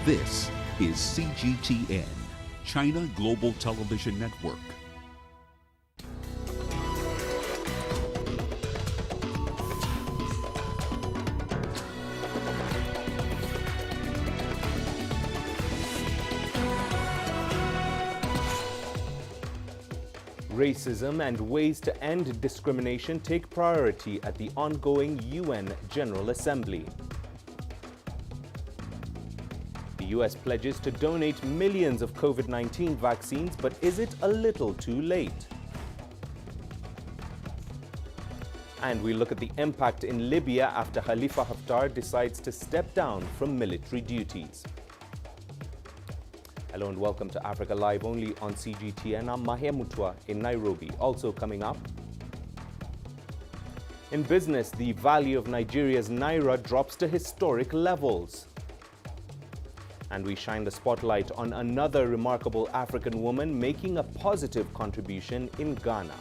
This is CGTN, China Global Television Network. Racism and ways to end discrimination take priority at the ongoing UN General Assembly. The US pledges to donate millions of COVID-19 vaccines, but is it a little too late? And we look at the impact in Libya after Khalifa Haftar decides to step down from military duties. Hello and welcome to Africa Live, only on CGTN. I'm Mahia Mutua in Nairobi. Also coming up, in business, the value of Nigeria's Naira drops to historic levels. And we shine the spotlight on another remarkable African woman making a positive contribution in Ghana.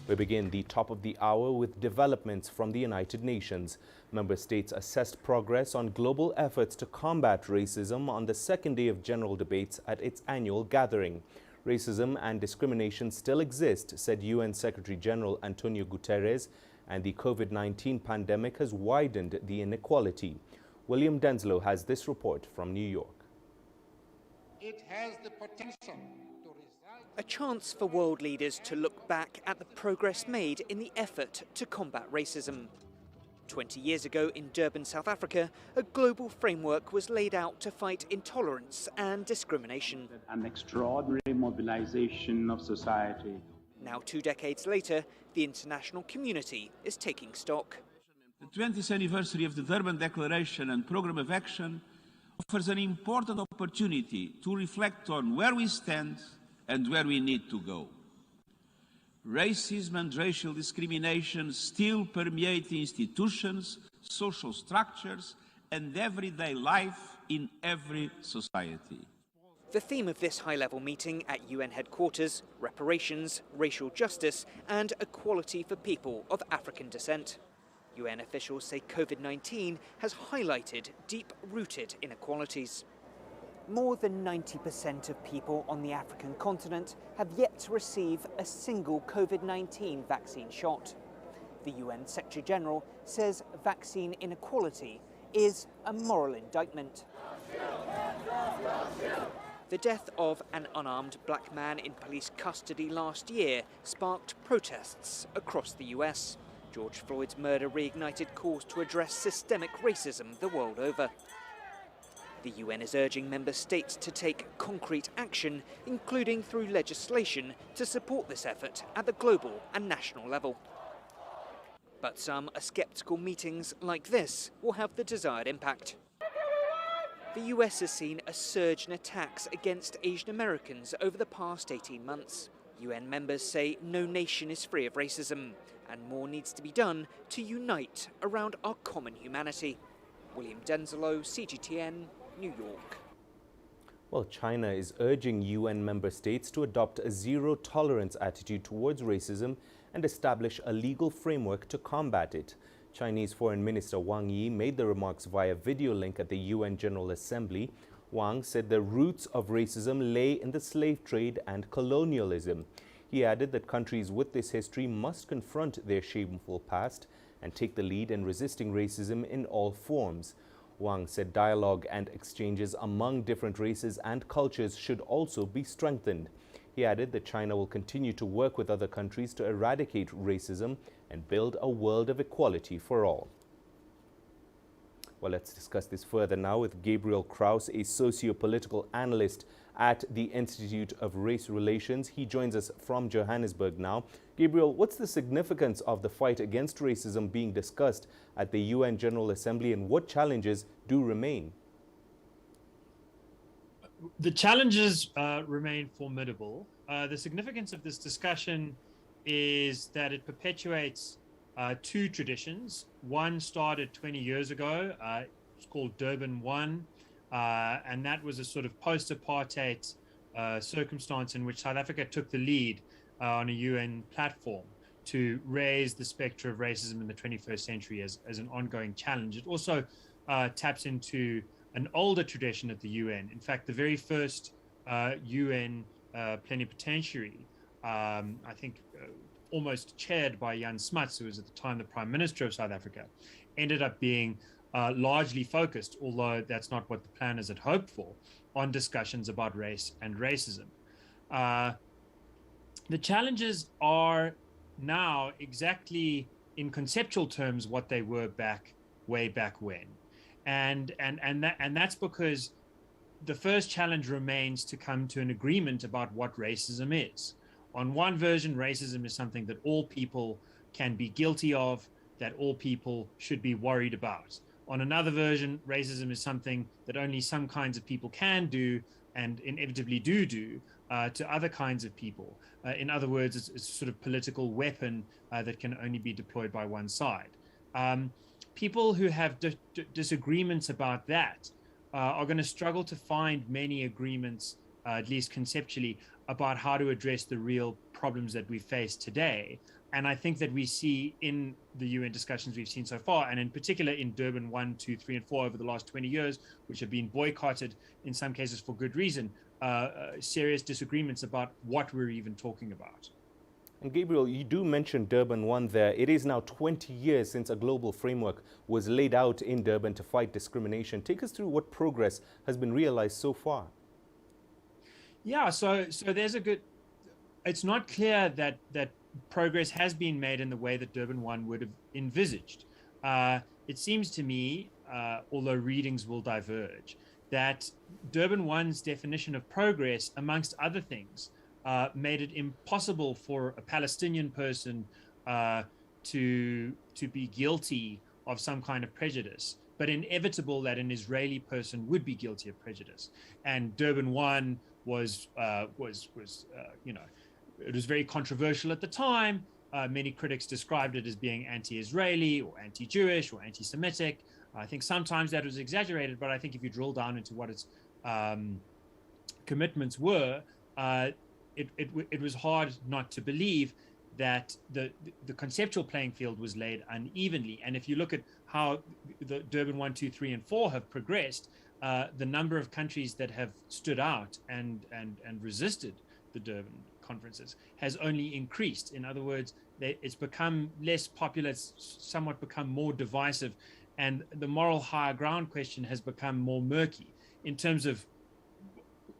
We begin the top of the hour with developments from the United Nations. Member states assessed progress on global efforts to combat racism on the second day of general debates at its annual gathering. Racism and discrimination still exist, said UN Secretary General Antonio Guterres, and the COVID-19 pandemic has widened the inequality. William Denslow has this report from New York. It has the potential to result. A chance for world leaders to look back at the progress made in the effort to combat racism. 20 years ago in Durban, South Africa, a global framework was laid out to fight intolerance and discrimination. An extraordinary mobilization of society. Now, 2 decades later, the international community is taking stock. The 20th anniversary of the Durban Declaration and Programme of Action offers an important opportunity to reflect on where we stand and where we need to go. Racism and racial discrimination still permeate institutions, social structures, and everyday life in every society. The theme of this high-level meeting at UN headquarters: reparations, racial justice, and equality for people of African descent. UN officials say COVID-19 has highlighted deep-rooted inequalities. More than 90% of people on the African continent have yet to receive a single COVID-19 vaccine shot. The UN Secretary General says vaccine inequality is a moral indictment. The death of an unarmed black man in police custody last year sparked protests across the US. George Floyd's murder reignited calls to address systemic racism the world over. The UN is urging member states to take concrete action, including through legislation, to support this effort at the global and national level. But some are sceptical meetings like this will have the desired impact. The US has seen a surge in attacks against Asian Americans over the past 18 months. UN members say no nation is free of racism, and more needs to be done to unite around our common humanity. William Denslow, CGTN, New York. Well, China is urging UN member states to adopt a zero-tolerance attitude towards racism and establish a legal framework to combat it. Chinese Foreign Minister Wang Yi made the remarks via video link at the UN General Assembly. Wang said the roots of racism lay in the slave trade and colonialism. He added that countries with this history must confront their shameful past and take the lead in resisting racism in all forms. Wang said dialogue and exchanges among different races and cultures should also be strengthened. He added that China will continue to work with other countries to eradicate racism and build a world of equality for all. Well, let's discuss this further now with Gabriel Kraus, a socio-political analyst at the Institute of Race Relations. He joins us from Johannesburg now. Gabriel, what's the significance of the fight against racism being discussed at the UN General Assembly, and what challenges do remain? The challenges remain formidable. The significance of this discussion is that it perpetuates 2 traditions. One started 20 years ago. It's called Durban 1. And that was a sort of post-apartheid circumstance in which South Africa took the lead on a UN platform to raise the spectre of racism in the 21st century as an ongoing challenge. It also taps into an older tradition at the UN. In fact, the very first UN plenipotentiary, I think almost chaired by Jan Smuts, who was at the time the Prime Minister of South Africa, ended up being largely focused, although that's not what the planners had hoped for, on discussions about race and racism. The challenges are now exactly in conceptual terms what they were way back when. And that's because the first challenge remains to come to an agreement about what racism is. On one version, racism is something that all people can be guilty of, that all people should be worried about. On another version, racism is something that only some kinds of people can do and inevitably do to other kinds of people. In other words, it's a sort of political weapon that can only be deployed by one side. People who have disagreements about that are going to struggle to find many agreements, at least conceptually, about how to address the real problems that we face today. And I think that we see in the UN discussions we've seen so far, and in particular in Durban 1, 2, 3, and 4 over the last 20 years, which have been boycotted in some cases for good reason, serious disagreements about what we're even talking about. And Gabriel, you do mention Durban 1 there. It is now 20 years since a global framework was laid out in Durban to fight discrimination. Take us through what progress has been realized so far. Yeah, so there's a good, it's not clear that progress has been made in the way that Durban 1 would have envisaged. It seems to me, although readings will diverge, that Durban 1's definition of progress, amongst other things, made it impossible for a Palestinian person to be guilty of some kind of prejudice, but inevitable that an Israeli person would be guilty of prejudice. And Durban 1 was you know, it was very controversial at the time. Many critics described it as being anti-Israeli or anti-Jewish or anti-Semitic. I think sometimes that was exaggerated, but I think if you drill down into what its commitments were, it was hard not to believe that the conceptual playing field was laid unevenly. And if you look at how the Durban 1, 2, 3, and 4 have progressed, the number of countries that have stood out and resisted the Durban conferences has only increased. In other words, it's become less popular, it's somewhat become more divisive, and the moral higher ground question has become more murky. In terms of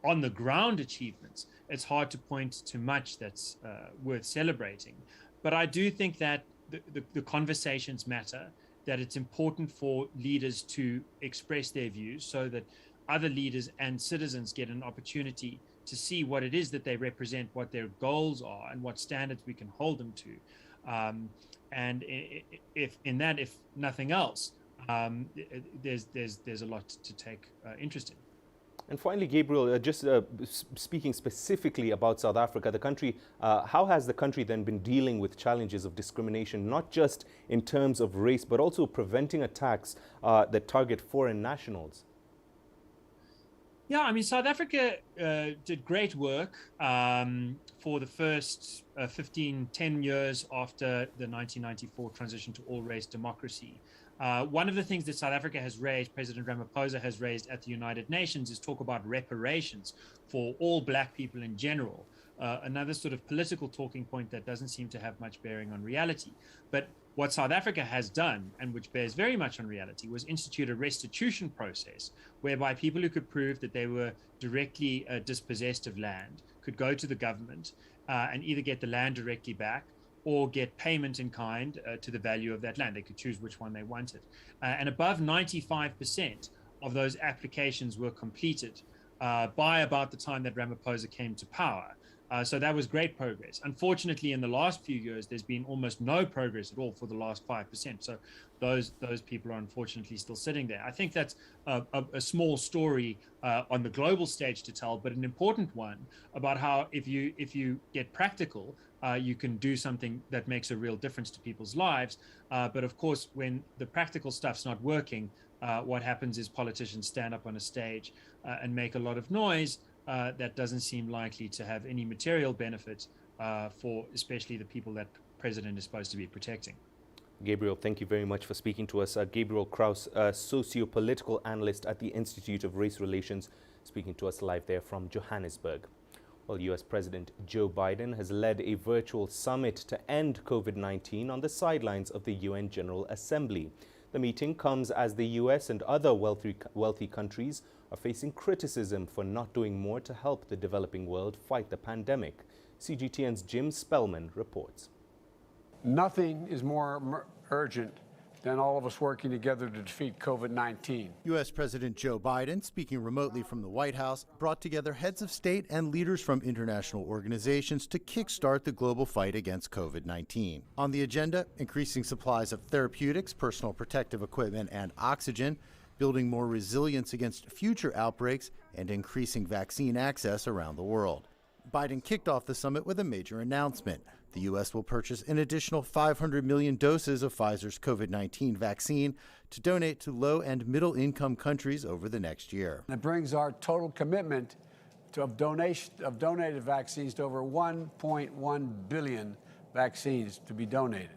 on the ground achievements, it's hard to point to much that's worth celebrating. But I do think that the conversations matter, that it's important for leaders to express their views so that other leaders and citizens get an opportunity to see what it is that they represent, what their goals are, and what standards we can hold them to. And if nothing else, there's a lot to take interest in. And finally, Gabriel, just speaking specifically about South Africa, the country, how has the country then been dealing with challenges of discrimination, not just in terms of race, but also preventing attacks that target foreign nationals? Yeah, I mean, South Africa did great work for the first 10 years after the 1994 transition to all-race democracy. One of the things that South Africa has raised, President Ramaphosa has raised at the United Nations, is talk about reparations for all black people in general. Another sort of political talking point that doesn't seem to have much bearing on reality. But what South Africa has done, and which bears very much on reality, was institute a restitution process whereby people who could prove that they were directly dispossessed of land could go to the government and either get the land directly back or get payment in kind to the value of that land. They could choose which one they wanted. And above 95% of those applications were completed by about the time that Ramaphosa came to power. So that was great progress. Unfortunately, in the last few years, there's been almost no progress at all for the last 5%. So those people are unfortunately still sitting there. I think that's a small story on the global stage to tell, but an important one about how if you get practical, you can do something that makes a real difference to people's lives. But of course, when the practical stuff's not working, what happens is politicians stand up on a stage and make a lot of noise that doesn't seem likely to have any material benefit for especially the people that the president is supposed to be protecting. Gabriel, thank you very much for speaking to us. Gabriel Kraus, socio-political analyst at the Institute of Race Relations, speaking to us live there from Johannesburg. Well, U.S. President Joe Biden has led a virtual summit to end COVID-19 on the sidelines of the UN General Assembly. The meeting comes as the U.S. and other wealthy countries are facing criticism for not doing more to help the developing world fight the pandemic. CGTN's Jim Spellman reports. Nothing is more urgent than all of us working together to defeat COVID-19. U.S. President Joe Biden, speaking remotely from the White House, brought together heads of state and leaders from international organizations to kickstart the global fight against COVID-19. On the agenda, increasing supplies of therapeutics, personal protective equipment, and oxygen, building more resilience against future outbreaks, and increasing vaccine access around the world. Biden kicked off the summit with a major announcement. The U.S. will purchase an additional 500 million doses of Pfizer's COVID-19 vaccine to donate to low and middle-income countries over the next year. It brings our total commitment of donated vaccines to over 1.1 billion vaccines to be donated.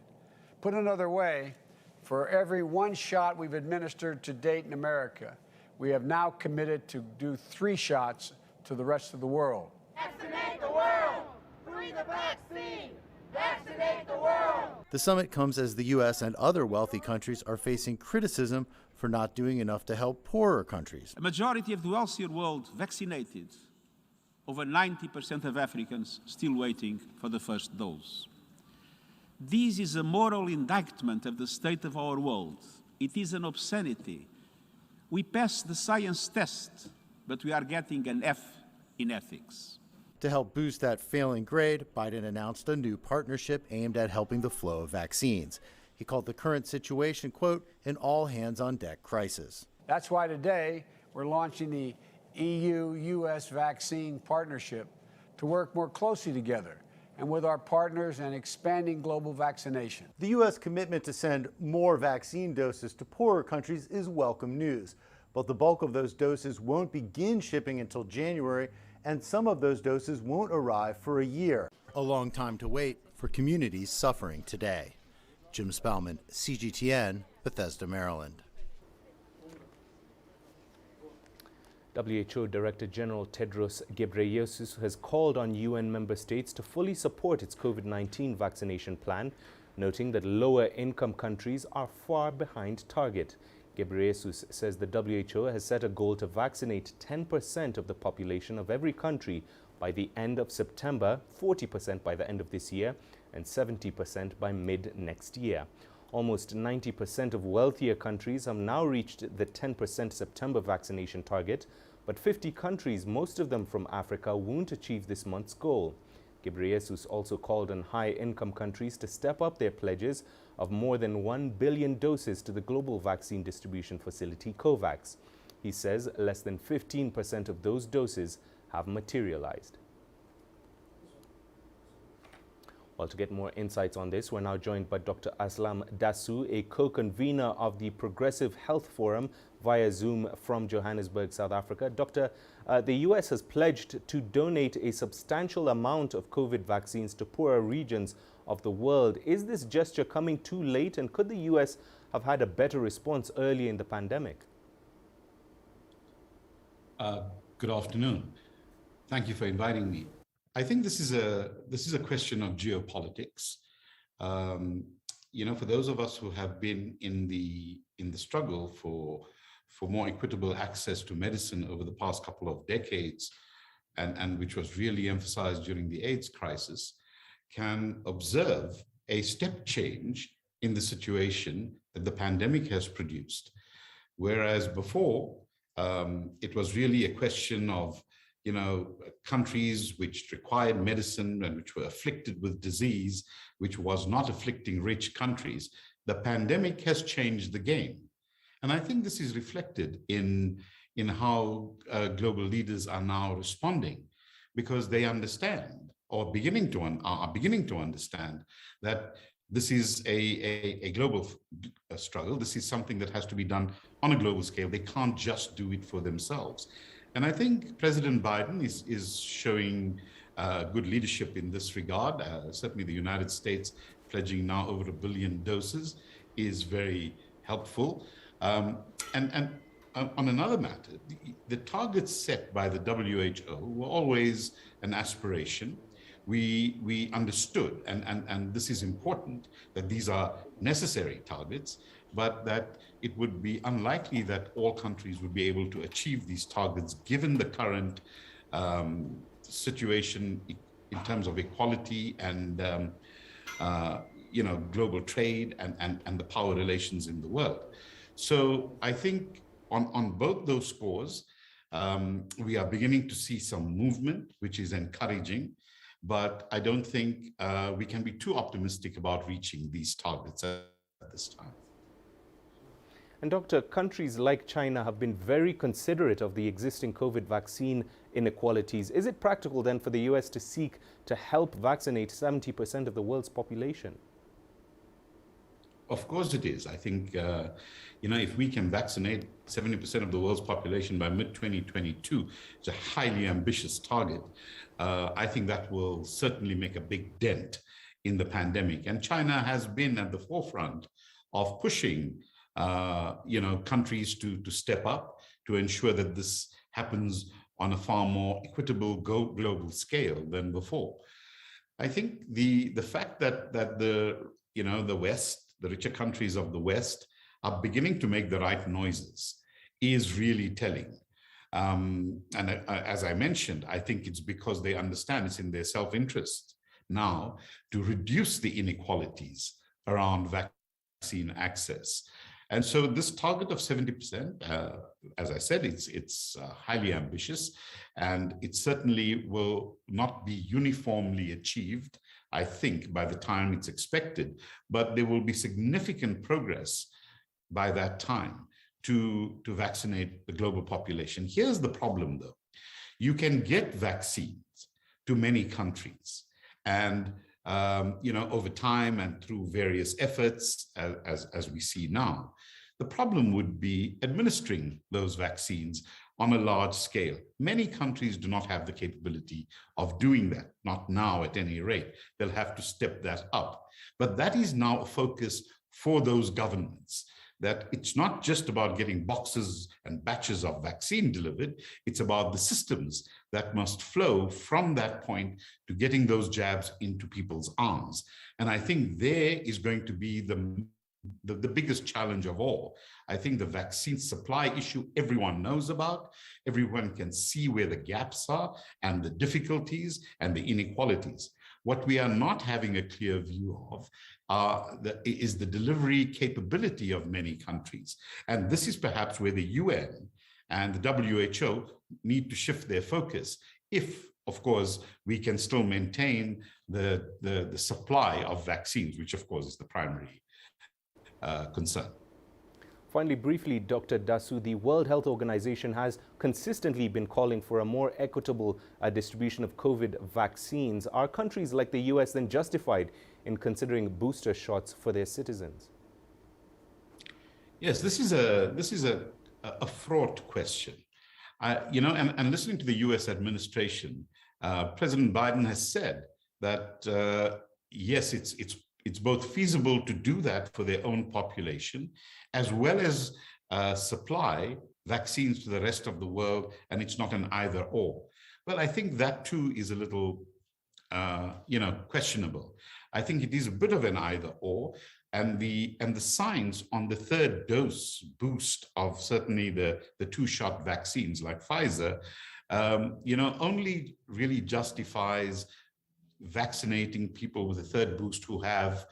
Put another way, for every one shot we've administered to date in America, we have now committed to do 3 shots to the rest of the world. Vaccinate the world! Free the vaccine! Vaccinate the world! The summit comes as the U.S. and other wealthy countries are facing criticism for not doing enough to help poorer countries. A majority of the wealthier world vaccinated. Over 90% of Africans still waiting for the first dose. This is a moral indictment of the state of our world. It is an obscenity. We passed the science test, but we are getting an F in ethics. To help boost that failing grade, Biden announced a new partnership aimed at helping the flow of vaccines. He called the current situation, quote, an all-hands-on-deck crisis. That's why today we're launching the EU-U.S. vaccine partnership to work more closely together and with our partners and expanding global vaccination. The U.S. commitment to send more vaccine doses to poorer countries is welcome news. But the bulk of those doses won't begin shipping until January, and some of those doses won't arrive for a year. A long time to wait for communities suffering today. Jim Spellman, CGTN, Bethesda, Maryland. WHO Director General Tedros Ghebreyesus has called on UN member states to fully support its COVID-19 vaccination plan, noting that lower-income countries are far behind target. Ghebreyesus says the WHO has set a goal to vaccinate 10% of the population of every country by the end of September, 40% by the end of this year, and 70% by mid-next year. Almost 90% of wealthier countries have now reached the 10% September vaccination target, but 50 countries, most of them from Africa, won't achieve this month's goal. Ghebreyesus also called on high-income countries to step up their pledges of more than 1 billion doses to the global vaccine distribution facility COVAX. He says less than 15% of those doses have materialized. Well, to get more insights on this, we're now joined by Dr. Aslam Dasu, a co-convener of the Progressive Health Forum via Zoom from Johannesburg, South Africa. Doctor, the U.S. has pledged to donate a substantial amount of COVID vaccines to poorer regions of the world. Is this gesture coming too late, and could the U.S. have had a better response early in the pandemic? Good afternoon. Thank you for inviting me. I think this is a question of geopolitics. You know, for those of us who have been in the struggle for more equitable access to medicine over the past couple of decades, and which was really emphasized during the AIDS crisis, can observe a step change in the situation that the pandemic has produced. Whereas before, it was really a question of, you know, countries which required medicine and which were afflicted with disease, which was not afflicting rich countries. The pandemic has changed the game. And I think this is reflected in how global leaders are now responding, because they understand, or are beginning to understand, that this is a global struggle. This is something that has to be done on a global scale. They can't just do it for themselves. And I think President Biden is showing good leadership in this regard. Certainly the United States pledging now over 1 billion doses is very helpful. And on another matter, the targets set by the WHO were always an aspiration. We understood, and this is important, that these are necessary targets, but that it would be unlikely that all countries would be able to achieve these targets given the current situation in terms of equality and global trade and the power relations in the world. So I think on both those scores, we are beginning to see some movement, which is encouraging, but I don't think we can be too optimistic about reaching these targets at this time. And Doctor, countries like China have been very considerate of the existing COVID vaccine inequalities. Is it practical then for the US to seek to help vaccinate 70% of the world's population? Of course it is. I think, if we can vaccinate 70% of the world's population by mid-2022, it's a highly ambitious target. I think that will certainly make a big dent in the pandemic. And China has been at the forefront of pushing countries to step up to ensure that this happens on a far more equitable global scale than before. I think the fact that the West, the richer countries of the West, are beginning to make the right noises is really telling. As I mentioned, I think it's because they understand it's in their self-interest now to reduce the inequalities around vaccine access. And so this target of 70%, as I said, it's highly ambitious, and it certainly will not be uniformly achieved, I think, by the time it's expected, but there will be significant progress by that time to vaccinate the global population. Here's the problem, though. You can get vaccines to many countries, and over time and through various efforts, as we see now. The problem would be administering those vaccines on a large scale. Many countries do not have the capability of doing that, not now at any rate. They'll have to step that up. But that is now a focus for those governments, that it's not just about getting boxes and batches of vaccine delivered, it's about the systems that must flow from that point to getting those jabs into people's arms. And I think there is going to be the biggest challenge of all. I think the vaccine supply issue everyone knows about, everyone can see where the gaps are and the difficulties and the inequalities. What we are not having a clear view of is the delivery capability of many countries. And this is perhaps where the UN and the WHO need to shift their focus if, of course, we can still maintain the supply of vaccines, which of course is the primary concern. Finally, briefly, Dr. Dasu, the World Health Organization has consistently been calling for a more equitable distribution of COVID vaccines. Are countries like the US then justified in considering booster shots for their citizens? Yes, this is a fraught question. And listening to the US administration, President Biden has said that, yes, it's both feasible to do that for their own population, as well as supply vaccines to the rest of the world, and it's not an either or. Well, I think that too is a little, questionable. I think it is a bit of an either or, and the signs on the third dose boost of certainly the two-shot vaccines like Pfizer, only really justifies vaccinating people with a third boost who have,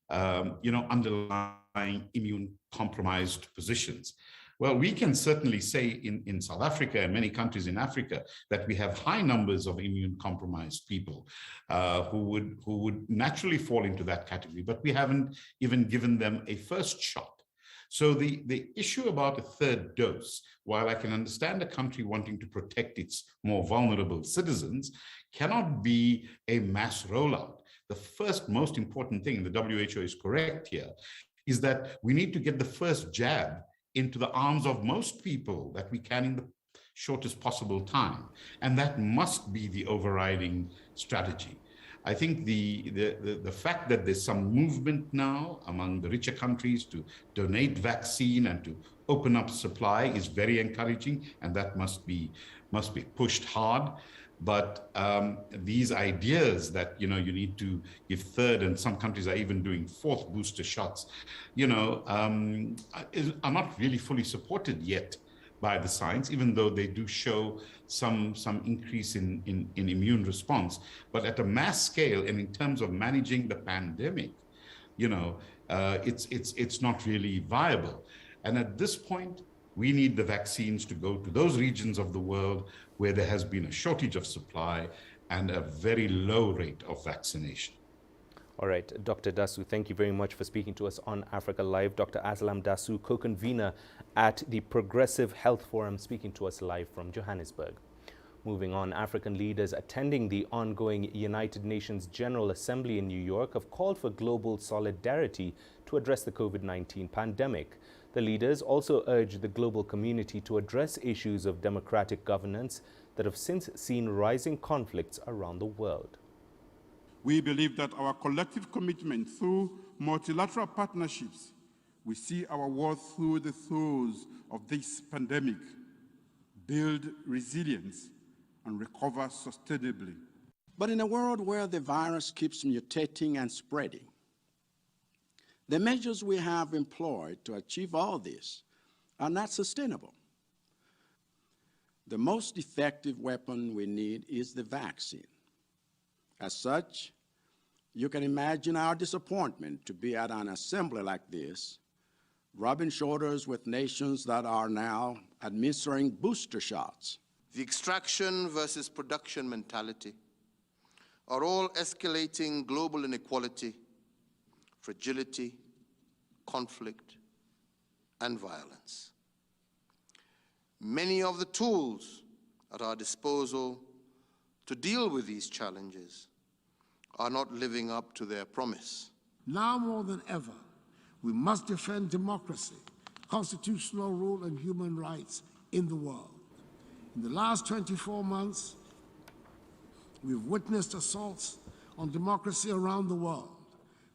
underlying immune compromised positions. Well, we can certainly say in South Africa and many countries in Africa that we have high numbers of immune compromised people who would naturally fall into that category, but we haven't even given them a first shot. So the issue about a third dose, while I can understand a country wanting to protect its more vulnerable citizens, cannot be a mass rollout. The first most important thing, the WHO is correct here, is that we need to get the first jab into the arms of most people that we can in the shortest possible time. And that must be the overriding strategy. I think the fact that there's some movement now among the richer countries to donate vaccine and to open up supply is very encouraging, and that must be pushed hard. But these ideas that, you need to give third, and some countries are even doing fourth booster shots, are not really fully supported yet by the science, even though they do show some increase in immune response. But at a mass scale and in terms of managing the pandemic, it's not really viable. And at this point, we need the vaccines to go to those regions of the world where there has been a shortage of supply and a very low rate of vaccination. All right, Dr. Dasu, thank you very much for speaking to us on Africa Live. Dr. Aslam Dasu, co-convener at the Progressive Health Forum, speaking to us live from Johannesburg. Moving on, African leaders attending the ongoing United Nations General Assembly in New York have called for global solidarity to address the COVID-19 pandemic. The leaders also urged the global community to address issues of democratic governance that have since seen rising conflicts around the world. We believe that our collective commitment through multilateral partnerships will see our worth through the throes of this pandemic, build resilience, and recover sustainably. But in a world where the virus keeps mutating and spreading, the measures we have employed to achieve all this are not sustainable. The most effective weapon we need is the vaccine. As such, you can imagine our disappointment to be at an assembly like this, rubbing shoulders with nations that are now administering booster shots. The extraction versus production mentality are all escalating global inequality, fragility, conflict, and violence. Many of the tools at our disposal to deal with these challenges are not living up to their promise. Now more than ever, we must defend democracy, constitutional rule, and human rights in the world. In the last 24 months, we've witnessed assaults on democracy around the world,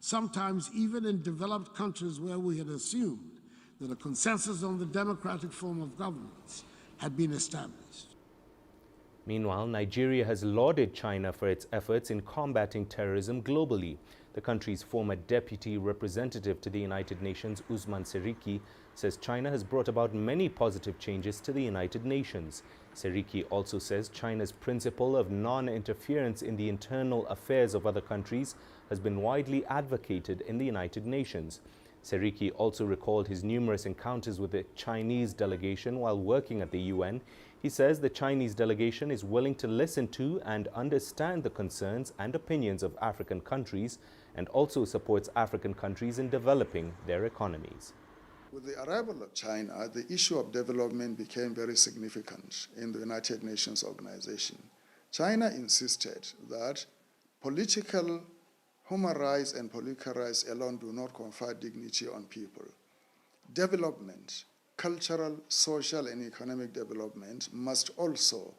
sometimes even in developed countries where we had assumed that a consensus on the democratic form of governance had been established. Meanwhile, Nigeria has lauded China for its efforts in combating terrorism globally. The country's former deputy representative to the United Nations, Usman Seriki, says China has brought about many positive changes to the United Nations. Seriki also says China's principle of non-interference in the internal affairs of other countries has been widely advocated in the United Nations. Seriki also recalled his numerous encounters with the Chinese delegation while working at the UN. He says the Chinese delegation is willing to listen to and understand the concerns and opinions of African countries and also supports African countries in developing their economies. With the arrival of China, the issue of development became very significant in the United Nations organization. China insisted that political human rights and political rights alone do not confer dignity on people. Development, cultural, social, and economic development must also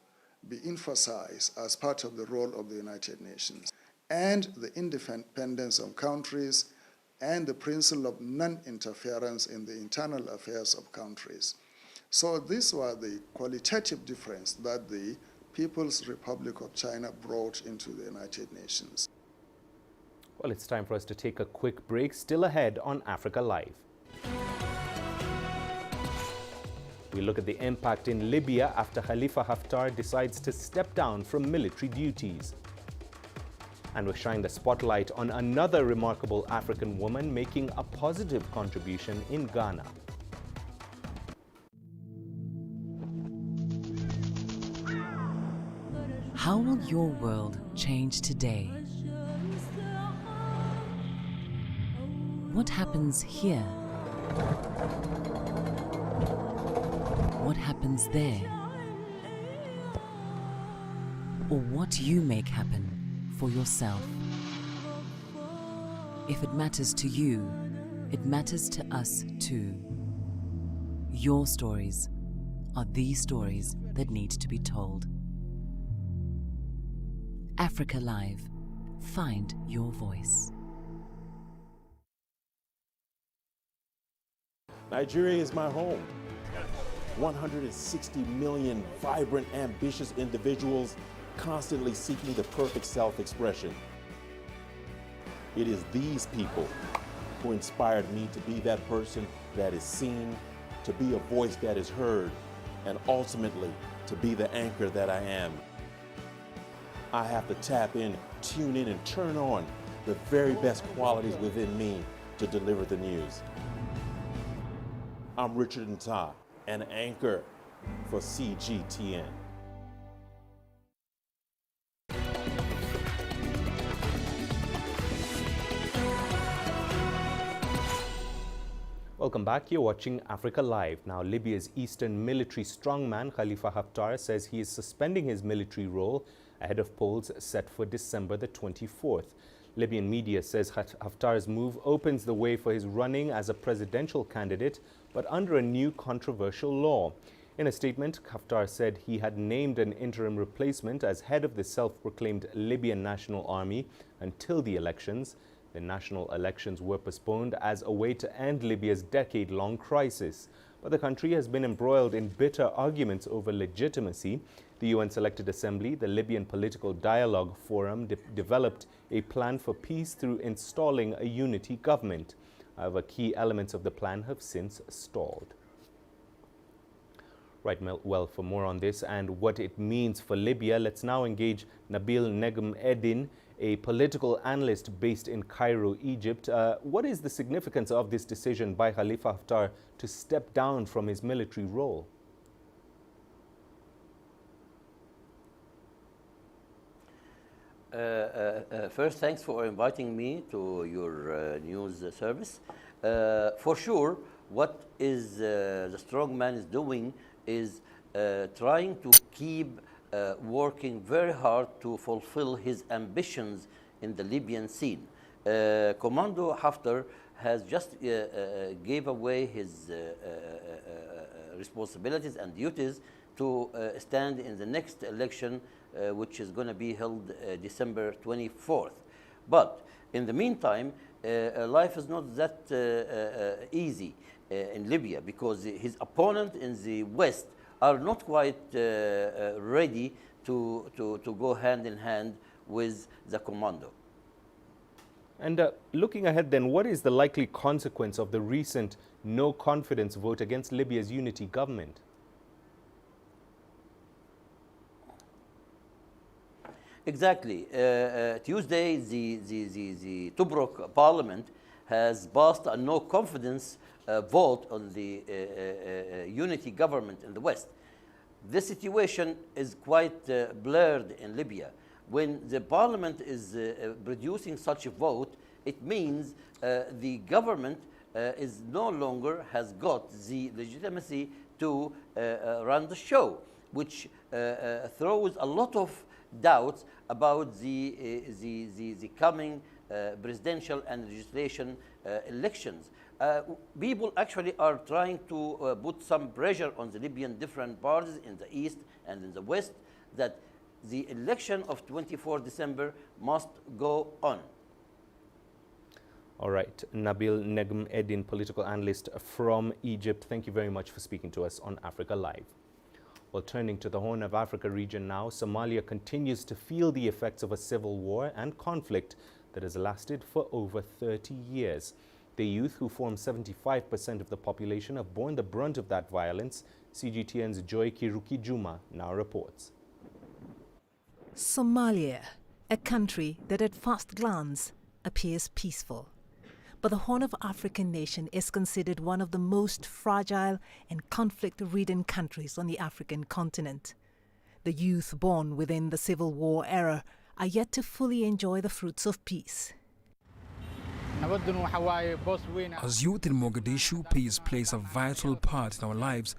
be emphasized as part of the role of the United Nations. And the independence of countries and the principle of non-interference in the internal affairs of countries. So this was the qualitative difference that the People's Republic of China brought into the United Nations. Well, it's time for us to take a quick break. Still ahead on Africa Live. We look at the impact in Libya after Khalifa Haftar decides to step down from military duties. And we shine the spotlight on another remarkable African woman making a positive contribution in Ghana. How will your world change today? What happens here? What happens there? Or what you make happen for yourself. If it matters to you, it matters to us too. Your stories are the stories that need to be told. Africa Live, Find your voice. Nigeria is my home. 160 million vibrant, ambitious individuals constantly seeking the perfect self-expression. It is these people who inspired me to be that person that is seen, to be a voice that is heard, and ultimately to be the anchor that I am. I have to tap in, tune in, and turn on the very best qualities within me to deliver the news. I'm Richard Nta, an anchor for CGTN. Welcome back. You're watching Africa Live. Now, Libya's Eastern military strongman Khalifa Haftar says he is suspending his military role ahead of polls set for December the 24th. Libyan media says Haftar's move opens the way for his running as a presidential candidate, but under a new controversial law. In a statement, Haftar said he had named an interim replacement as head of the self-proclaimed Libyan National Army until the elections. The national elections were postponed as a way to end Libya's decade-long crisis. But the country has been embroiled in bitter arguments over legitimacy. The UN-selected assembly, the Libyan Political Dialogue Forum, developed a plan for peace through installing a unity government. However, key elements of the plan have since stalled. Right, well, for more on this and what it means for Libya, let's now engage Nabil Negm Eddin, a political analyst based in Cairo, Egypt. What is the significance of this decision by Khalifa Haftar to step down from his military role? First, thanks for inviting me to your news service. For sure, what is the strong man is doing is trying to keep working very hard to fulfill his ambitions in the Libyan scene. Commando Haftar has just gave away his responsibilities and duties to stand in the next election, which is going to be held December 24th. But in the meantime, life is not that easy in Libya, because his opponent in the West are not quite ready to go hand in hand with the commando. And looking ahead then, what is the likely consequence of the recent no-confidence vote against Libya's unity government? Exactly. Tuesday, the Tobruk parliament has passed a no-confidence vote on the unity government in the West. This situation is quite blurred in Libya. When the parliament is producing such a vote, it means the government is no longer has got the legitimacy to run the show, which throws a lot of doubts about the coming presidential and legislation elections. People actually are trying to put some pressure on the Libyan different parties in the East and in the West that the election of 24 December must go on. All right, Nabil Negm Eddin, political analyst from Egypt, thank you very much for speaking to us on Africa Live. Well, turning to the Horn of Africa region now, Somalia continues to feel the effects of a civil war and conflict that has lasted for over 30 years. The youth, who form 75% of the population, have borne the brunt of that violence. CGTN's Joy Kiruki Juma now reports. Somalia, a country that at first glance appears peaceful. But the Horn of Africa nation is considered one of the most fragile and conflict-ridden countries on the African continent. The youth born within the Civil War era are yet to fully enjoy the fruits of peace. As youth in Mogadishu, peace plays a vital part in our lives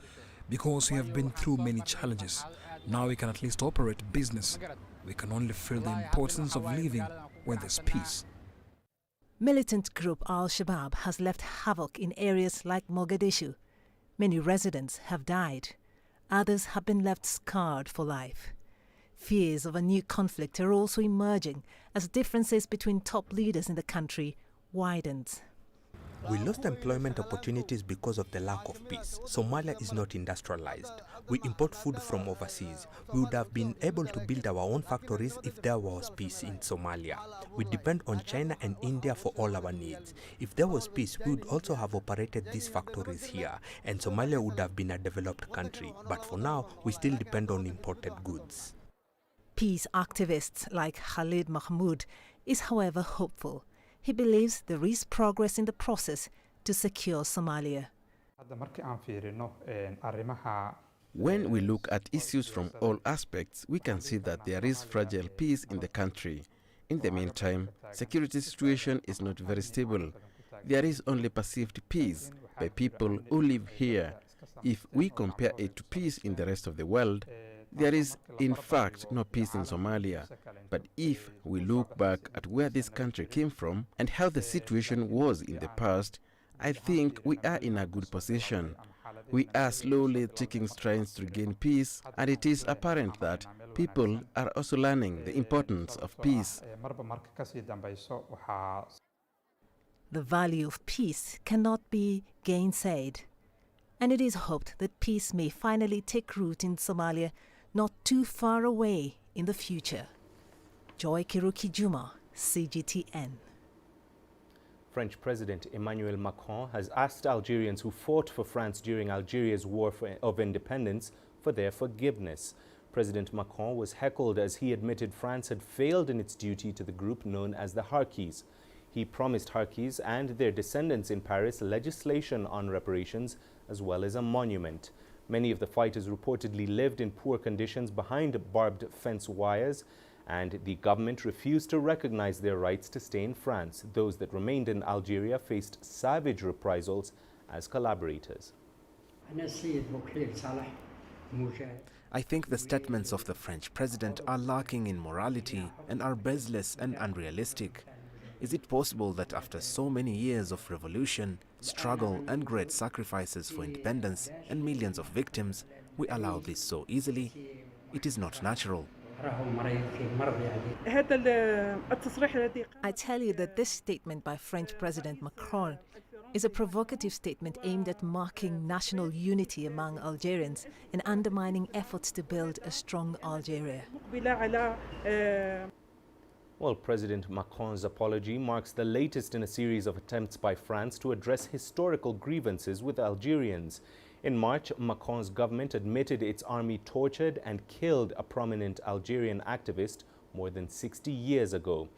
because we have been through many challenges. Now we can at least operate business. We can only feel the importance of living when there's peace. Militant group Al-Shabaab has left havoc in areas like Mogadishu. Many residents have died. Others have been left scarred for life. Fears of a new conflict are also emerging as differences between top leaders in the country widened. We lost employment opportunities because of the lack of peace. Somalia is not industrialized. We import food from overseas. We would have been able to build our own factories if there was peace in Somalia. We depend on China and India for all our needs. If there was peace, we would also have operated these factories here, and Somalia would have been a developed country. But for now, we still depend on imported goods. Peace activists like Khalid Mahmoud is, however, hopeful. He believes there is progress in the process to secure Somalia. When we look at issues from all aspects, we can see that there is fragile peace in the country. In the meantime, security situation is not very stable. There is only perceived peace by people who live here. If we compare it to peace in the rest of the world, there is, in fact, no peace in Somalia. But if we look back at where this country came from and how the situation was in the past, I think we are in a good position. We are slowly taking strides to gain peace, and it is apparent that people are also learning the importance of peace. The value of peace cannot be gainsaid, and it is hoped that peace may finally take root in Somalia not too far away in the future. Joy Kiruki Juma, CGTN. French President Emmanuel Macron has asked Algerians who fought for France during Algeria's war of independence for their forgiveness. President Macron was heckled as he admitted France had failed in its duty to the group known as the Harkis. He promised Harkis and their descendants in Paris legislation on reparations as well as a monument. Many of the fighters reportedly lived in poor conditions behind barbed fence wires, and the government refused to recognize their rights to stay in France. Those that remained in Algeria faced savage reprisals as collaborators. I think the statements of the French president are lacking in morality and are baseless and unrealistic. Is it possible that after so many years of revolution, struggle and great sacrifices for independence and millions of victims, we allow this so easily? It is not natural. I tell you that this statement by French President Macron is a provocative statement aimed at marking national unity among Algerians and undermining efforts to build a strong Algeria. Well, President Macron's apology marks the latest in a series of attempts by France to address historical grievances with Algerians. In March, Macron's government admitted its army tortured and killed a prominent Algerian activist more than 60 years ago.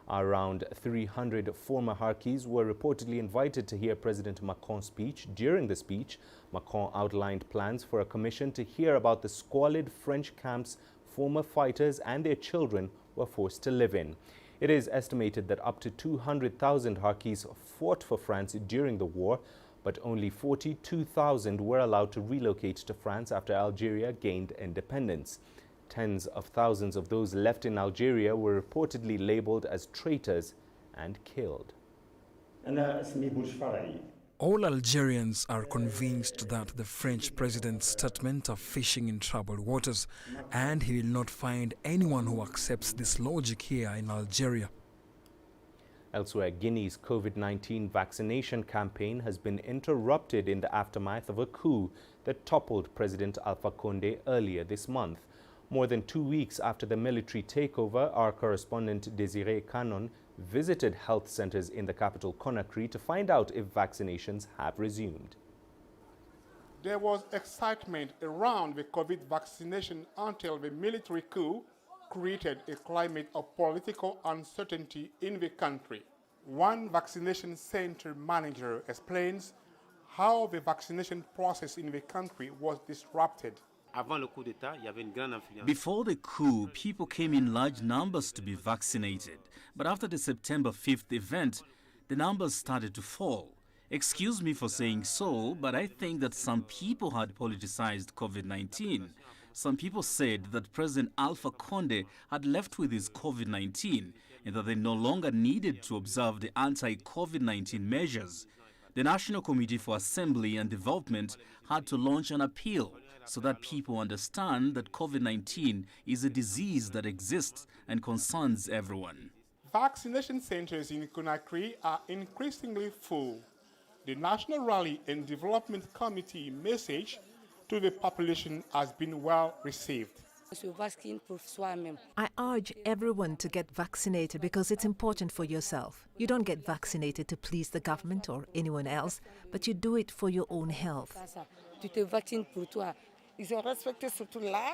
Around 300 former Harkis were reportedly invited to hear President Macron's speech. During the speech, Macron outlined plans for a commission to hear about the squalid French camps former fighters and their children were forced to live in. It is estimated that up to 200,000 Harkis fought for France during the war, but only 42,000 were allowed to relocate to France after Algeria gained independence. Tens of thousands of those left in Algeria were reportedly labeled as traitors and killed. All Algerians are convinced that the French president's statement are fishing in troubled waters, and he will not find anyone who accepts this logic here in Algeria. Elsewhere, Guinea's COVID-19 vaccination campaign has been interrupted in the aftermath of a coup that toppled President Alpha Condé earlier this month. More than 2 weeks after the military takeover, our correspondent Desiree Cannon visited health centers in the capital Conakry to find out if vaccinations have resumed. There was excitement around the COVID vaccination until the military coup created a climate of political uncertainty in the country. One vaccination center manager explains how the vaccination process in the country was disrupted. Before the coup, people came in large numbers to be vaccinated. But after the September 5th event, the numbers started to fall. Excuse me for saying so, but I think that some people had politicized COVID-19. Some people said that President Alpha Condé had left with his COVID-19 and that they no longer needed to observe the anti-COVID-19 measures. The National Committee for Assembly and Development had to launch an appeal so that people understand that COVID-19 is a disease that exists and concerns everyone. Vaccination centers in Conakry are increasingly full. The National Rally and Development Committee message to the population has been well received. I urge everyone to get vaccinated because it's important for yourself. You don't get vaccinated to please the government or anyone else, but you do it for your own health.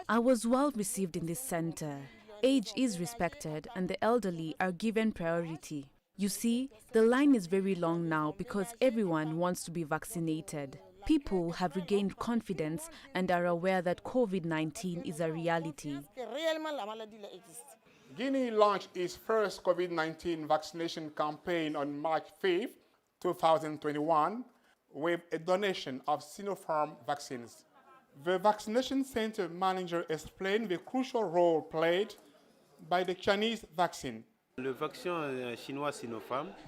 I was well received in this center. Age is respected and the elderly are given priority. You see, the line is very long now because everyone wants to be vaccinated. People have regained confidence and are aware that COVID-19 is a reality. Guinea launched its first COVID-19 vaccination campaign on March 5, 2021, with a donation of Sinopharm vaccines. The vaccination center manager explained the crucial role played by the Chinese vaccine. The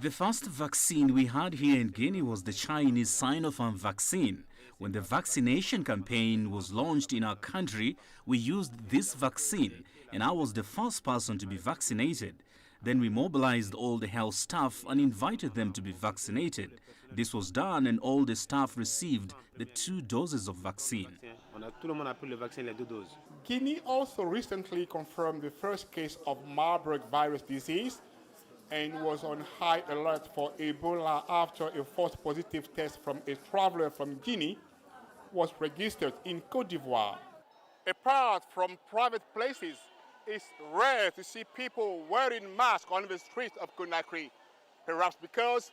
first vaccine we had here in Guinea was the Chinese Sinopharm vaccine. When the vaccination campaign was launched in our country, we used this vaccine, and I was the first person to be vaccinated. Then we mobilized all the health staff and invited them to be vaccinated. This was done and all the staff received the 2 doses of vaccine. Guinea also recently confirmed the first case of Marburg virus disease and was on high alert for Ebola after a false positive test from a traveler from Guinea was registered in Côte d'Ivoire. Apart from private places, it's rare to see people wearing masks on the streets of Conakry, perhaps because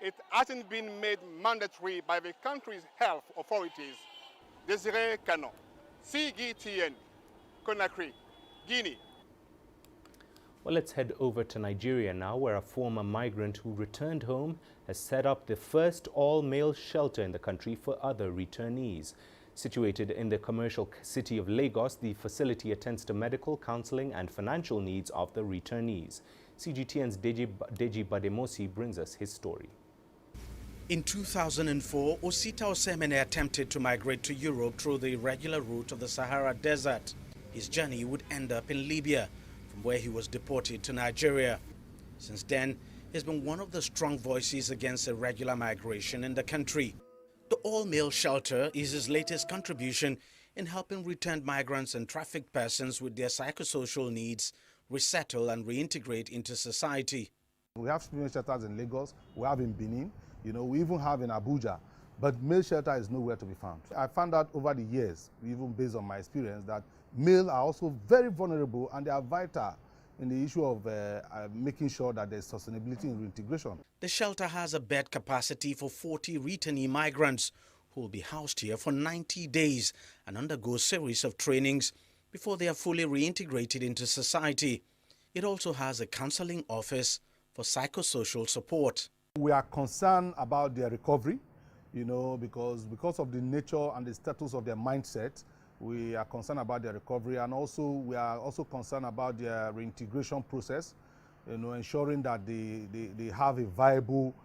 it hasn't been made mandatory by the country's health authorities. Desiree Canon, CGTN, Conakry, Guinea. Well, let's head over to Nigeria now, where a former migrant who returned home has set up the first all-male shelter in the country for other returnees. Situated in the commercial city of Lagos, the facility attends to medical, counseling and financial needs of the returnees. CGTN's Deji Bademosi brings us his story. In 2004, Osita Osemene attempted to migrate to Europe through the irregular route of the Sahara Desert. His journey would end up in Libya, from where he was deported to Nigeria. Since then, he's been one of the strong voices against irregular migration in the country. The all-male shelter is his latest contribution in helping returned migrants and trafficked persons with their psychosocial needs resettle and reintegrate into society. We have female shelters in Lagos, we have in Benin, we even have in Abuja, but male shelter is nowhere to be found. I found out over the years, even based on my experience, that male are also very vulnerable and they are vital in the issue of making sure that there's sustainability in reintegration. The shelter has a bed capacity for 40 returnee migrants who will be housed here for 90 days and undergo a series of trainings before they are fully reintegrated into society. It also has a counseling office for psychosocial support. We are concerned about their recovery, because of the nature and the status of their mindset. We are concerned about their recovery, and also we are also concerned about their reintegration process, ensuring that they have a viable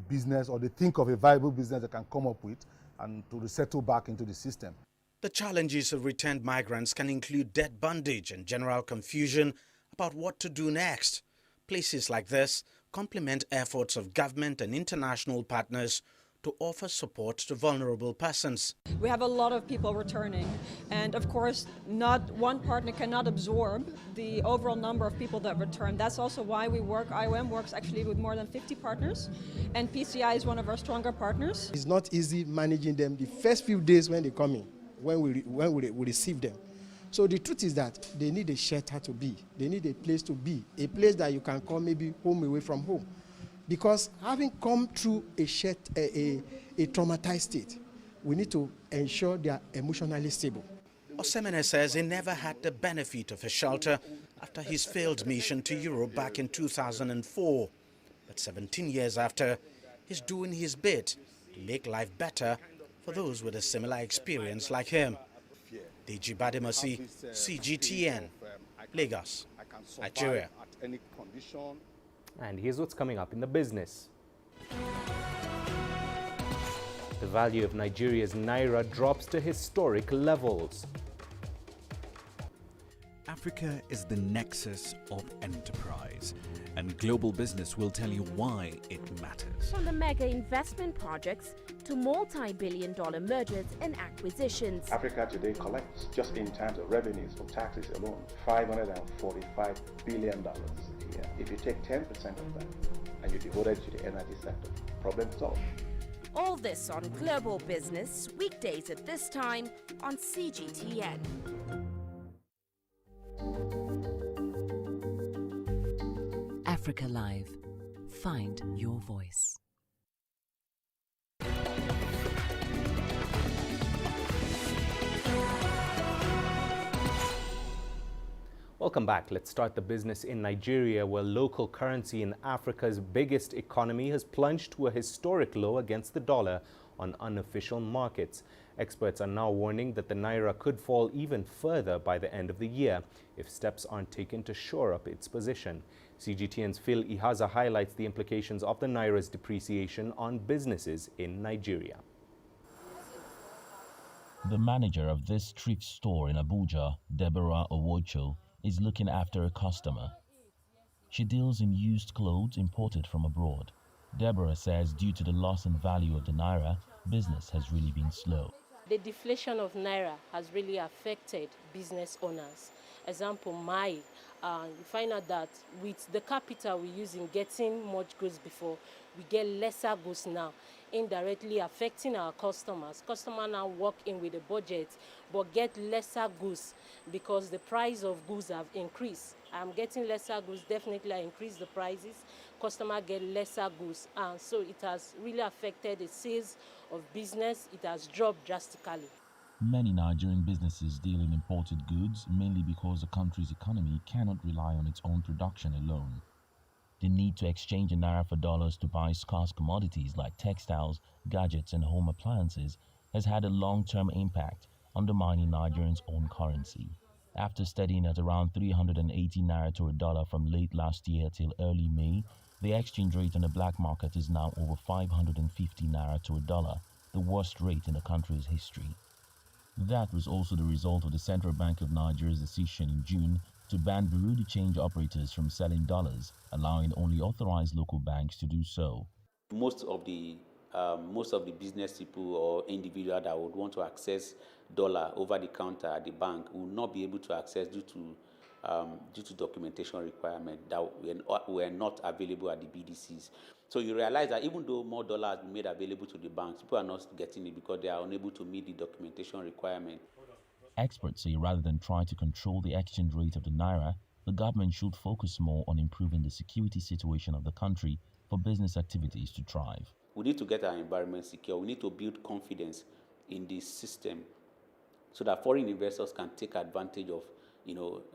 business, or they think of a viable business they can come up with and to resettle back into the system. The challenges of returned migrants can include debt bondage and general confusion about what to do next. Places like this complement efforts of government and international partners to offer support to vulnerable persons. We have a lot of people returning, and of course not one partner cannot absorb the overall number of people that return. That's also why we work, IOM works actually with more than 50 partners, and PCI is one of our stronger partners. It's not easy managing them the first few days when they come in, when we receive them. So the truth is that they need a shelter to be, they need a place to be, a place that you can call maybe home away from home. Because having come through a traumatized state, we need to ensure they are emotionally stable. Osemene says he never had the benefit of a shelter after his failed mission to Europe back in 2004. But 17 years after, he's doing his bit to make life better for those with a similar experience like him. Deji Bademosi, CGTN, Lagos, Nigeria. And here's what's coming up in the business. The value of Nigeria's Naira drops to historic levels. Africa is the nexus of enterprise, and global business will tell you why it matters. From the mega investment projects to multi-billion-dollar mergers and acquisitions. Africa today collects, just in terms of revenues from taxes alone, $545 billion a year. If you take 10% of that and you devote it to the energy sector, problem solved. All this on Global Business, weekdays at this time on CGTN. Africa Live. Find your voice. Welcome back. Let's start the business in Nigeria, where local currency in Africa's biggest economy has plunged to a historic low against the dollar on unofficial markets. Experts are now warning that the Naira could fall even further by the end of the year if steps aren't taken to shore up its position. CGTN's Phil Ihaza highlights the implications of the Naira's depreciation on businesses in Nigeria. The manager of this thrift store in Abuja, Deborah Owocho, is looking after a customer. She deals in used clothes imported from abroad. Deborah says due to the loss in value of the Naira, business has really been slow. The deflation of Naira has really affected business owners. Example, you find out that with the capital we use in getting much goods before, we get lesser goods now, indirectly affecting our customers. Customers now walk in with a budget but get lesser goods because the price of goods have increased. I'm getting lesser goods, definitely I increase the prices. Customers get lesser goods, and so it has really affected the sales of business. It has dropped drastically. Many Nigerian businesses deal in imported goods mainly because the country's economy cannot rely on its own production alone. The need to exchange the Naira for dollars to buy scarce commodities like textiles, gadgets and home appliances has had a long-term impact, undermining Nigerians' own currency. After steadying at around 380 Naira to a dollar from late last year till early May, the exchange rate on the black market is now over 550 Naira to a dollar, the worst rate in the country's history. That was also the result of the Central Bank of Nigeria's decision in June to ban bureau de change operators from selling dollars, allowing only authorized local banks to do so. Most of the business people or individuals that would want to access dollar over the counter at the bank will not be able to access due to documentation requirement that were not available at the BDCs. So you realize that even though more dollars has been made available to the banks, people are not getting it because they are unable to meet the documentation requirement. Experts say rather than try to control the exchange rate of the Naira, the government should focus more on improving the security situation of the country for business activities to thrive. We need to get our environment secure. We need to build confidence in this system so that foreign investors can take advantage of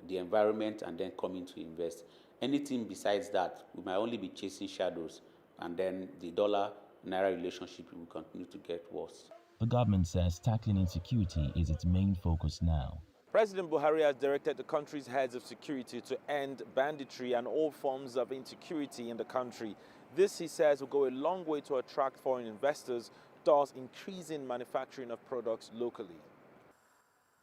the environment and then come in to invest. Anything besides that, we might only be chasing shadows, and then the dollar-Naira relationship will continue to get worse. The government says tackling insecurity is its main focus now. President Buhari has directed the country's heads of security to end banditry and all forms of insecurity in the country. This, he says, will go a long way to attract foreign investors, thus increasing manufacturing of products locally.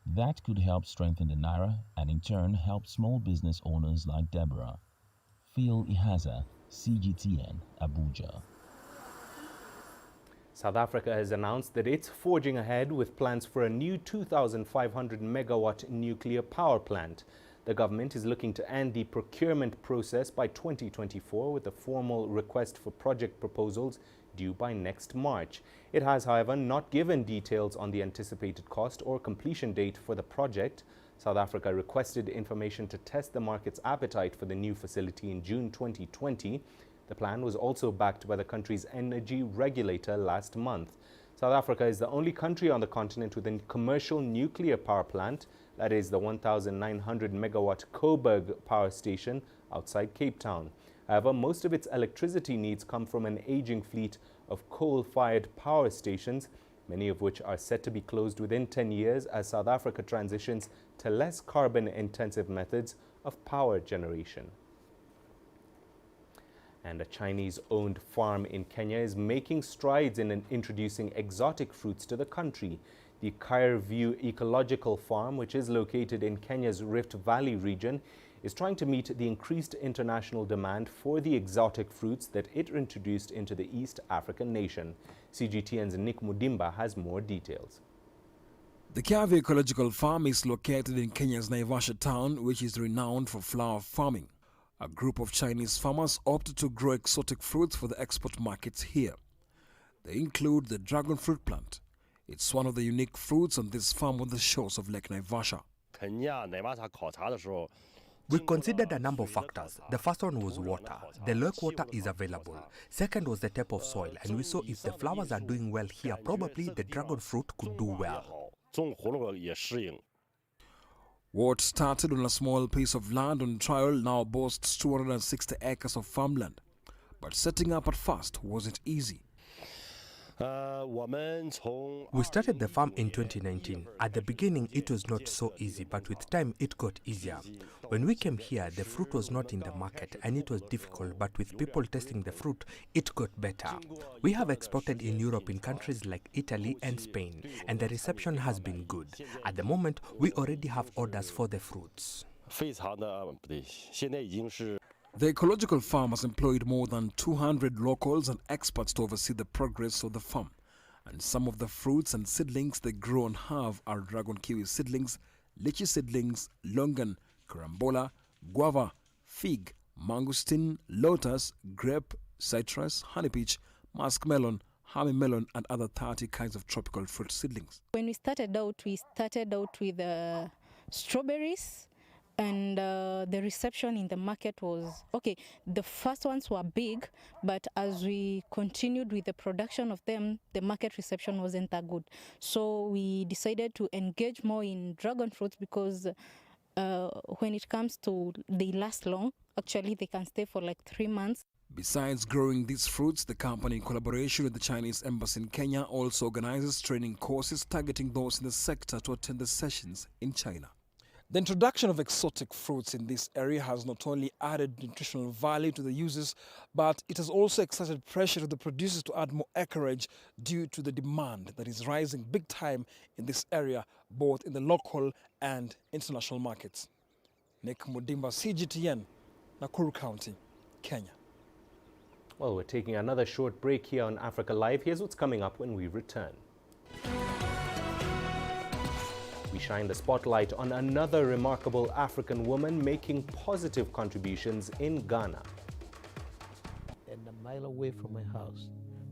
That could help strengthen the Naira and in turn help small business owners like Deborah. Phil Ihaza, CGTN, Abuja. South Africa has announced that it's forging ahead with plans for a new 2,500 megawatt nuclear power plant. The government is looking to end the procurement process by 2024 with a formal request for project proposals due by next March. It has, however, not given details on the anticipated cost or completion date for the project. South Africa requested information to test the market's appetite for the new facility in June 2020. The plan was also backed by the country's energy regulator last month. South Africa is the only country on the continent with a commercial nuclear power plant, that is the 1,900 megawatt Coburg power station outside Cape Town. However, most of its electricity needs come from an aging fleet of coal-fired power stations, many of which are set to be closed within 10 years as South Africa transitions to less carbon-intensive methods of power generation. And a Chinese-owned farm in Kenya is making strides in introducing exotic fruits to the country. The View Ecological Farm, which is located in Kenya's Rift Valley region, is trying to meet the increased international demand for the exotic fruits that it introduced into the East African nation. CGTN's Nick Mudimba has more details. The View Ecological Farm is located in Kenya's Naivasha town, which is renowned for flower farming. A group of Chinese farmers opted to grow exotic fruits for the export markets here. They include the dragon fruit plant. It's one of the unique fruits on this farm on the shores of Lake Naivasha. We considered a number of factors. The first one was water. The lake water is available. Second was the type of soil, and we saw if the flowers are doing well here, probably the dragon fruit could do well. What started on a small piece of land on trial now boasts 260 acres of farmland. But setting up at first wasn't easy. We started the farm in 2019. At the beginning, it was not so easy, but with time, it got easier. When we came here, the fruit was not in the market and it was difficult, but with people testing the fruit, it got better. We have exported in Europe in countries like Italy and Spain, and the reception has been good. At the moment, we already have orders for the fruits. The ecological farm has employed more than 200 locals and experts to oversee the progress of the farm. And some of the fruits and seedlings they grow and have are dragon kiwi seedlings, lychee seedlings, longan, carambola, guava, fig, mangosteen, lotus, grape, citrus, honey peach, muskmelon, honey melon, and other 30 kinds of tropical fruit seedlings. When we started out with strawberries. And the reception in the market was okay. The first ones were big, but as we continued with the production of them, the market reception wasn't that good. So we decided to engage more in dragon fruits because when it comes to, they last long. Actually, they can stay for like 3 months. Besides growing these fruits, the company, in collaboration with the Chinese Embassy in Kenya, also organizes training courses targeting those in the sector to attend the sessions in China. The introduction of exotic fruits in this area has not only added nutritional value to the users, but it has also exerted pressure to the producers to add more acreage due to the demand that is rising big time in this area, both in the local and international markets. Nick Mudimba, CGTN, Nakuru County, Kenya. Well, we're taking another short break here on Africa Live. Here's what's coming up when we return. We shine the spotlight on another remarkable African woman making positive contributions in Ghana. And a mile away from my house,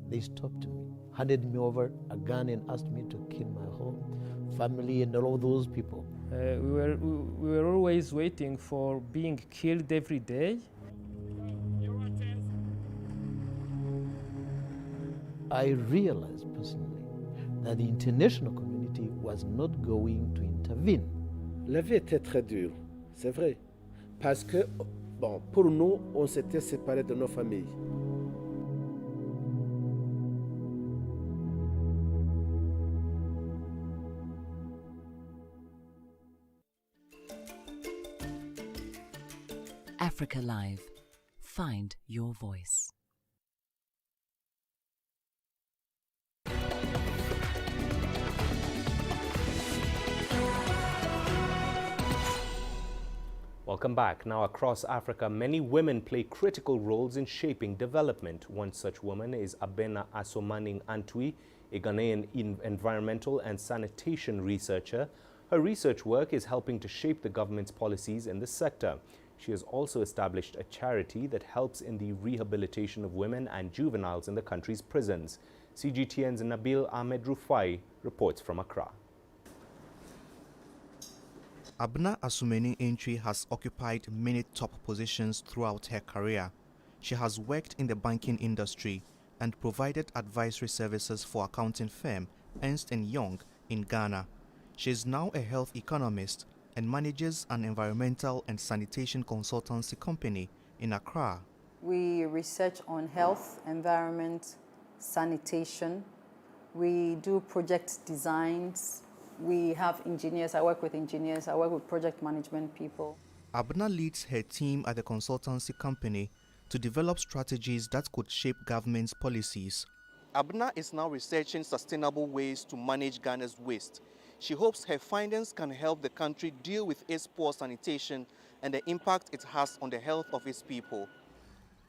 they stopped me, handed me over a gun and asked me to kill my whole family and all those people. We were always waiting for being killed every day. I realized personally that the international community was not going to intervene. La vie était très dure, c'est vrai, parce que, bon, pour nous, on s'était séparés de nos familles. Africa Live. Find your voice. Welcome back. Now, across Africa, many women play critical roles in shaping development. One such woman is Abena Asomaning Antwi, a Ghanaian environmental and sanitation researcher. Her research work is helping to shape the government's policies in the sector. She has also established a charity that helps in the rehabilitation of women and juveniles in the country's prisons. CGTN's Nabil Ahmed Rufai reports from Accra. Abena Asumeni Entry has occupied many top positions throughout her career. She has worked in the banking industry and provided advisory services for accounting firm Ernst & Young in Ghana. She is now a health economist and manages an environmental and sanitation consultancy company in Accra. We research on health, environment, sanitation. We do project designs. We have engineers. I work with engineers. I work with project management people. Abena leads her team at the consultancy company to develop strategies that could shape government's policies. Abna is now researching sustainable ways to manage Ghana's waste. She hopes her findings can help the country deal with its poor sanitation and the impact it has on the health of its people.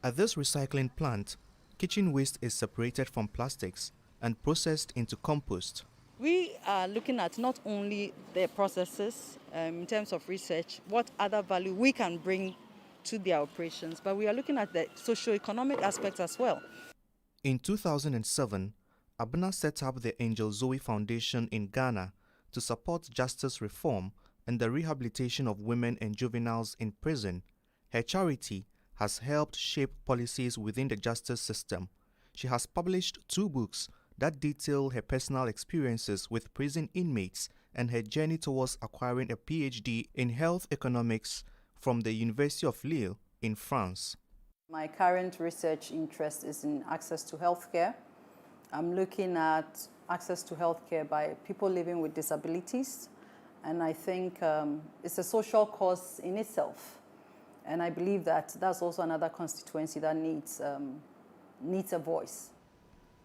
At this recycling plant, kitchen waste is separated from plastics and processed into compost. We are looking at not only the processes in terms of research, what other value we can bring to their operations, but we are looking at the socio-economic aspects as well. In 2007, Abna set up the Angel Zoe Foundation in Ghana to support justice reform and the rehabilitation of women and juveniles in prison. Her charity has helped shape policies within the justice system. She has published 2 books that detail her personal experiences with prison inmates and her journey towards acquiring a PhD in health economics from the University of Lille in France. My current research interest is in access to healthcare. I'm looking at access to healthcare by people living with disabilities, and I think it's a social cause in itself. And I believe that that's also another constituency that needs a voice.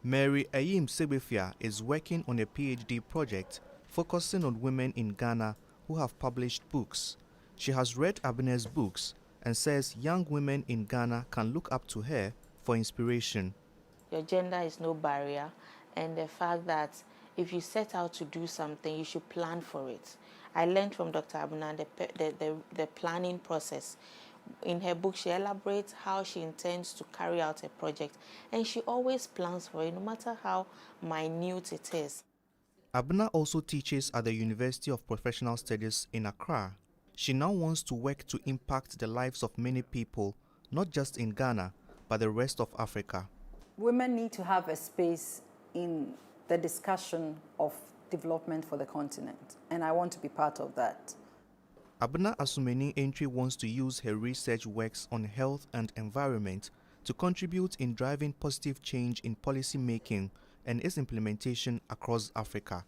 Mary Ayim Sebefia is working on a PhD project focusing on women in Ghana who have published books. She has read Abina's books and says young women in Ghana can look up to her for inspiration. Your gender is no barrier, and the fact that if you set out to do something, you should plan for it. I learned from Dr. Abina the planning process. In her book, she elaborates how she intends to carry out a project, and she always plans for it, no matter how minute it is. Abina also teaches at the University of Professional Studies in Accra. She now wants to work to impact the lives of many people, not just in Ghana, but the rest of Africa. Women need to have a space in the discussion of development for the continent, and I want to be part of that. Abina Asumeni Entry wants to use her research works on health and environment to contribute in driving positive change in policy making and its implementation across Africa.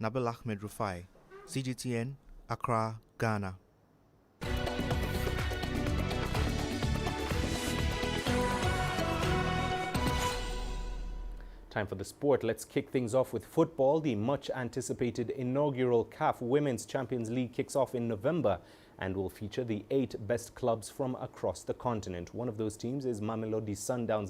Nabil Ahmed Rufai, CGTN, Accra, Ghana. Time for the sport. Let's kick things off with football. The much-anticipated inaugural CAF Women's Champions League kicks off in November and will feature the 8 best clubs from across the continent. One of those teams is Mamelodi Sundowns.